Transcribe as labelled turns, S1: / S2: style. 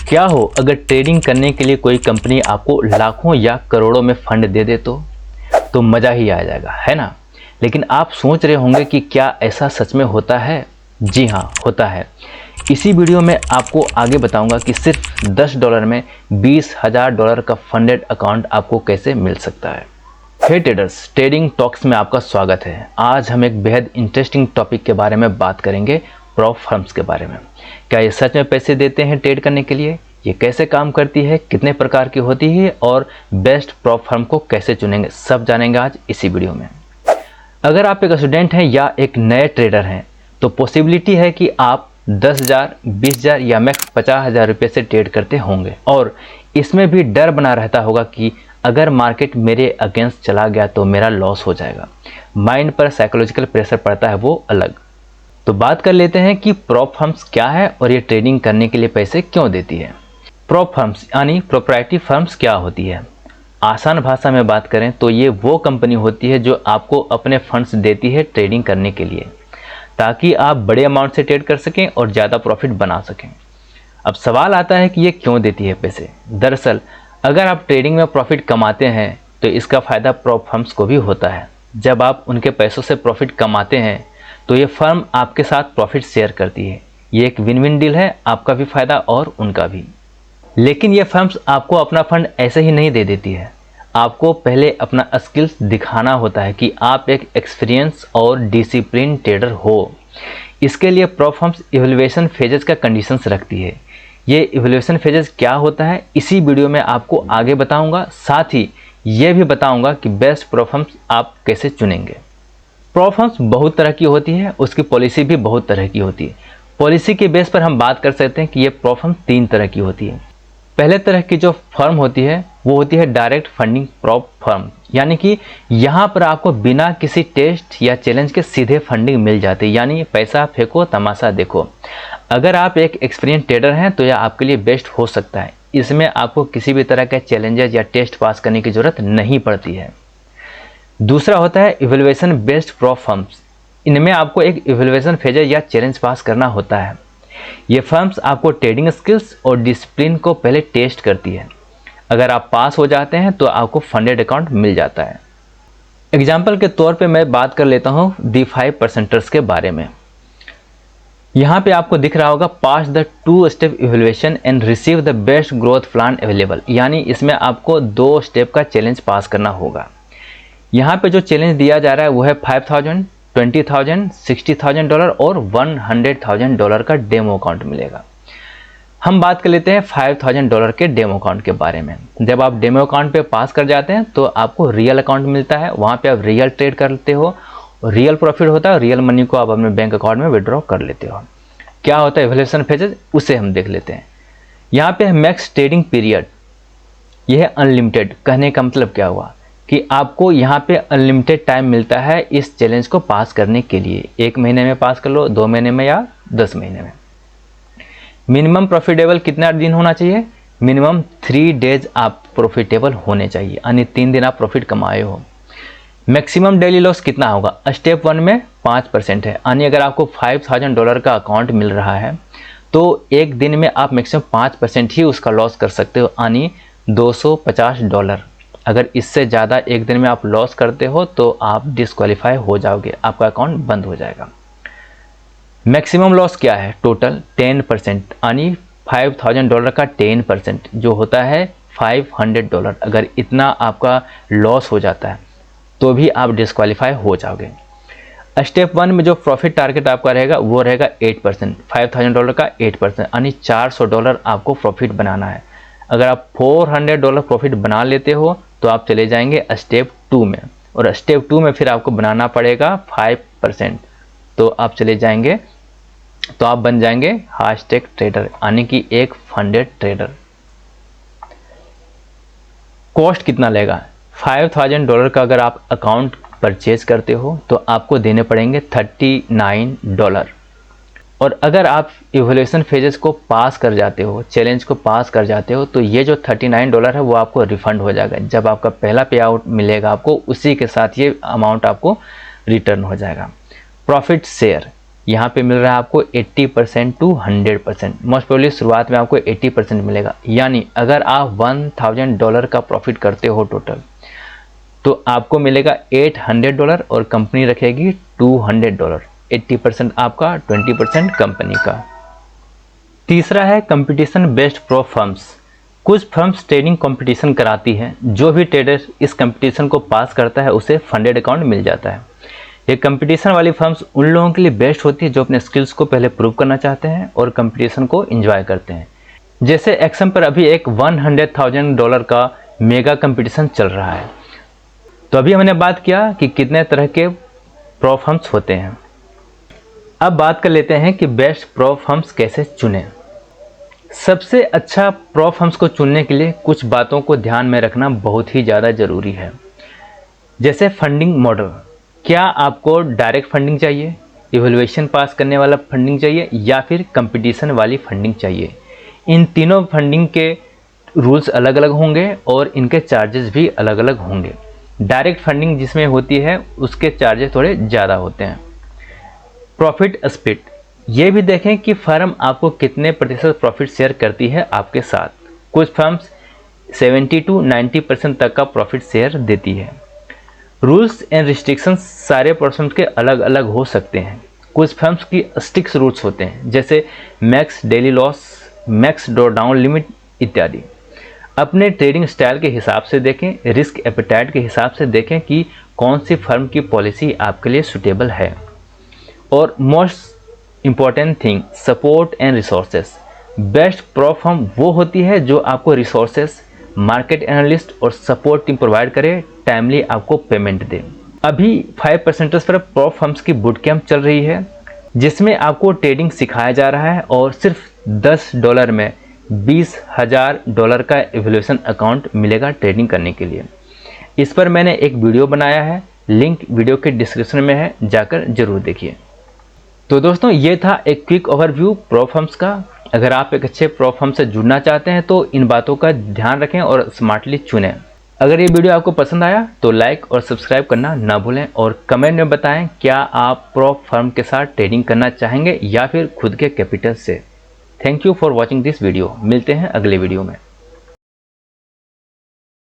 S1: क्या हो अगर ट्रेडिंग करने के लिए कोई कंपनी आपको लाखों या करोड़ों में फंड दे दे तो मज़ा ही आ जाएगा, है ना। लेकिन आप सोच रहे होंगे कि क्या ऐसा सच में होता है। जी हाँ, होता है। इसी वीडियो में आपको आगे बताऊंगा कि सिर्फ $10 में $20,000 का फंडेड अकाउंट आपको कैसे मिल सकता है। हे ट्रेडर्स, ट्रेडिंग टॉक्स में आपका स्वागत है। आज हम एक बेहद इंटरेस्टिंग टॉपिक के बारे में बात करेंगे, प्रॉप फर्म्स के बारे में। क्या ये सच में पैसे देते हैं ट्रेड करने के लिए? ये कैसे काम करती है, कितने प्रकार की होती है और बेस्ट प्रॉप फर्म को कैसे चुनेंगे, सब जानेंगे आज इसी वीडियो में। अगर आप एक स्टूडेंट हैं या एक नए ट्रेडर हैं तो पॉसिबिलिटी है कि आप 10,000, 20,000 या मैक्स 50,000 रुपये से ट्रेड करते होंगे और इसमें भी डर बना रहता होगा कि अगर मार्केट मेरे अगेंस्ट चला गया तो मेरा लॉस हो जाएगा। माइंड पर साइकोलॉजिकल प्रेशर पड़ता है, वो अलग। तो बात कर लेते हैं कि प्रॉप फर्म्स क्या है और ये ट्रेडिंग करने के लिए पैसे क्यों देती है। प्रॉप फर्म्स यानी प्रोप्राइटरी फर्म्स क्या होती है? आसान भाषा में बात करें तो ये वो कंपनी होती है जो आपको अपने फंड्स देती है ट्रेडिंग करने के लिए, ताकि आप बड़े अमाउंट से ट्रेड कर सकें और ज़्यादा प्रॉफिट बना सकें। अब सवाल आता है कि ये क्यों देती है पैसे। दरअसल अगर आप ट्रेडिंग में प्रॉफिट कमाते हैं तो इसका फ़ायदा प्रॉप फर्म्स को भी होता है। जब आप उनके पैसों से प्रॉफिट कमाते हैं तो ये फर्म आपके साथ प्रॉफिट शेयर करती है। ये एक विन विन डील है, आपका भी फ़ायदा और उनका भी। लेकिन ये फर्म्स आपको अपना फंड ऐसे ही नहीं दे देती है। आपको पहले अपना स्किल्स दिखाना होता है कि आप एक एक्सपीरियंस और डिसिप्लिन ट्रेडर हो। इसके लिए प्रॉप फर्म्स इवैल्यूएशन फेजेस का कंडीशंस रखती है। ये इवैल्यूएशन फेजेस क्या होता है इसी वीडियो में आपको आगे बताऊंगा। साथ ही ये भी बताऊंगा कि बेस्ट प्रॉप फर्म्स आप कैसे चुनेंगे। प्रॉप फर्म्स बहुत तरह की होती है, उसकी पॉलिसी भी बहुत तरह की होती है। पॉलिसी के बेस पर हम बात कर सकते हैं कि ये प्रॉप फर्म 3 तरह की होती है। पहले तरह की जो फर्म होती है वो होती है डायरेक्ट फंडिंग प्रॉप फर्म, यानी कि यहाँ पर आपको बिना किसी टेस्ट या चैलेंज के सीधे फंडिंग मिल जाती है, यानी पैसा फेंको तमाशा देखो। अगर आप एक एक्सपीरियंस ट्रेडर हैं तो यह आपके लिए बेस्ट हो सकता है। इसमें आपको किसी भी तरह के चैलेंजेस या टेस्ट पास करने की ज़रूरत नहीं पड़ती है। दूसरा होता है इवैल्यूएशन बेस्ड प्रॉप फर्म्स। इनमें आपको एक इवैल्यूएशन फेज या चैलेंज पास करना होता है। ये फर्म्स आपको ट्रेडिंग स्किल्स और डिसिप्लिन को पहले टेस्ट करती है। अगर आप पास हो जाते हैं तो आपको फंडेड अकाउंट मिल जाता है। एग्जाम्पल के तौर पे मैं बात कर लेता हूँ दी 5%ers के बारे में। यहाँ पे आपको दिख रहा होगा pass the 2 step evaluation and receive the best growth plan available, यानी इसमें आपको 2 स्टेप का चैलेंज पास करना होगा। यहाँ पे जो चैलेंज दिया जा रहा है वो है $5,000, $20,000, $60,000 और $100,000 का डेमो अकाउंट मिलेगा। हम बात कर लेते हैं $5,000 के डेमो अकाउंट के बारे में। जब आप डेमो अकाउंट पे पास कर जाते हैं तो आपको रियल अकाउंट मिलता है। वहाँ पे आप रियल ट्रेड करते हो, रियल प्रॉफिट होता है, रियल मनी को आप अपने बैंक अकाउंट में विड्रॉ कर लेते हो। क्या होता है इवैल्यूएशन फेजेस, उसे हम देख लेते हैं। यहाँ पे मैक्स ट्रेडिंग पीरियड, यह है अनलिमिटेड। कहने का मतलब क्या हुआ कि आपको यहाँ पे अनलिमिटेड टाइम मिलता है इस चैलेंज को पास करने के लिए। 1 महीने में पास कर लो, 2 महीने में या 10 महीने में। मिनिमम प्रॉफिटेबल कितना दिन होना चाहिए? मिनिमम 3 डेज आप प्रॉफिटेबल होने चाहिए, यानी 3 दिन आप प्रॉफिट कमाए हो। मैक्सिमम डेली लॉस कितना होगा? स्टेप 1 में 5% है, यानी अगर आपको $5,000 का अकाउंट मिल रहा है तो एक दिन में आप मैक्सिमम 5% ही उसका लॉस कर सकते हो, यानी $250। अगर इससे ज़्यादा एक दिन में आप लॉस करते हो तो आप डिस्क्वालीफाई हो जाओगे, आपका अकाउंट बंद हो जाएगा। मैक्सिमम लॉस क्या है? टोटल 10%, यानी $5,000 का 10% जो होता है $500। अगर इतना आपका लॉस हो जाता है तो भी आप डिस्क्वालीफाई हो जाओगे। स्टेप 1 में जो प्रॉफिट टारगेट आपका रहेगा वो रहेगा 8%, $5,000 का 8%, यानी $400 आपको प्रॉफिट बनाना है। अगर आप $400 प्रॉफिट बना लेते हो तो आप चले जाएंगे स्टेप 2 में, और स्टेप 2 में फिर आपको बनाना पड़ेगा 5%, तो आप चले जाएंगे, तो आप बन जाएंगे हाईस्टेक ट्रेडर, यानी कि एक फंडेड ट्रेडर। कॉस्ट कितना लेगा? $5,000 का अगर आप अकाउंट परचेज करते हो तो आपको देने पड़ेंगे $39। और अगर आप इवैल्यूएशन फेजेस को पास कर जाते हो, चैलेंज को पास कर जाते हो, तो ये जो $39 है वो आपको रिफंड हो जाएगा। जब आपका पहला पे आउट मिलेगा आपको, उसी के साथ ये अमाउंट आपको रिटर्न हो जाएगा। प्रॉफिट शेयर, यहाँ पे मिल रहा है आपको 80% टू 100%। मोस्ट प्रोबेबली शुरुआत में आपको 80% मिलेगा। यानी अगर आप $1000 का प्रॉफिट करते हो टोटल, तो आपको मिलेगा $800 और कंपनी रखेगी $200। 80% आपका, 20% कंपनी का। तीसरा है कंपटीशन बेस्ड प्रो फर्म्स। कुछ फर्म्स ट्रेडिंग कंपटीशन कराती हैं। जो भी ट्रेडर इस कंपटीशन को पास करता है उसे फंडेड अकाउंट मिल जाता है। ये कंपटीशन वाली फर्म्स उन लोगों के लिए बेस्ट होती है जो अपने स्किल्स को पहले प्रूव करना चाहते हैं और कंपटीशन को एंजॉय करते हैं। जैसे एक्सएम पर अभी एक $100,000 का मेगा कंपटीशन चल रहा है। तो अभी हमने बात किया कि कितने तरह के प्रो फर्म्स होते हैं। अब बात कर लेते हैं कि बेस्ट प्रो फर्म्स कैसे चुनें। सबसे अच्छा प्रो फर्म्स को चुनने के लिए कुछ बातों को ध्यान में रखना बहुत ही ज़्यादा ज़रूरी है। जैसे फंडिंग मॉडल, क्या आपको डायरेक्ट फंडिंग चाहिए, इवैल्यूएशन पास करने वाला फंडिंग चाहिए या फिर कंपटीशन वाली फंडिंग चाहिए। इन तीनों फंडिंग के रूल्स अलग अलग होंगे और इनके चार्जेस भी अलग अलग होंगे। डायरेक्ट फंडिंग जिसमें होती है उसके चार्जेस थोड़े ज़्यादा होते हैं। प्रॉफिट स्प्लिट, ये भी देखें कि फर्म आपको कितने प्रतिशत प्रॉफिट शेयर करती है आपके साथ। कुछ फर्म्स 70 टू 90% तक का प्रॉफिट शेयर देती है। रूल्स एंड रिस्ट्रिक्शंस सारे फर्म्स के अलग अलग हो सकते हैं। कुछ फर्म्स की स्ट्रिक्ट रूल्स होते हैं, जैसे max daily loss, max draw down limit इत्यादि। अपने ट्रेडिंग स्टाइल के हिसाब से देखें, रिस्क एपेटाइट के हिसाब से देखें कि कौन सी फर्म की पॉलिसी आपके लिए सुटेबल है। और most important thing, support and resources. Best pro firm वो होती है जो आपको रिसोर्सेस, मार्केट एनालिस्ट और सपोर्ट टीम प्रोवाइड करे, टाइमली आपको पेमेंट दे। अभी 5% पर प्रो फर्म्स की बूट कैंप चल रही है जिसमें आपको ट्रेडिंग सिखाया जा रहा है और सिर्फ $10 में $20,000 का इवैल्यूएशन अकाउंट मिलेगा ट्रेडिंग करने के लिए। इस पर मैंने एक वीडियो बनाया है, लिंक वीडियो के डिस्क्रिप्शन में है, जाकर जरूर देखिए। तो दोस्तों ये था एक क्विक ओवरव्यू प्रो फर्म्स का। अगर आप एक अच्छे प्रो फर्म से जुड़ना चाहते हैं तो इन बातों का ध्यान रखें और स्मार्टली चुनें। अगर ये वीडियो आपको पसंद आया तो लाइक और सब्सक्राइब करना ना भूलें और कमेंट में बताएं क्या आप प्रो फर्म के साथ ट्रेडिंग करना चाहेंगे या फिर खुद के कैपिटल से। Thank you for watching this video. मिलते हैं अगले वीडियो में।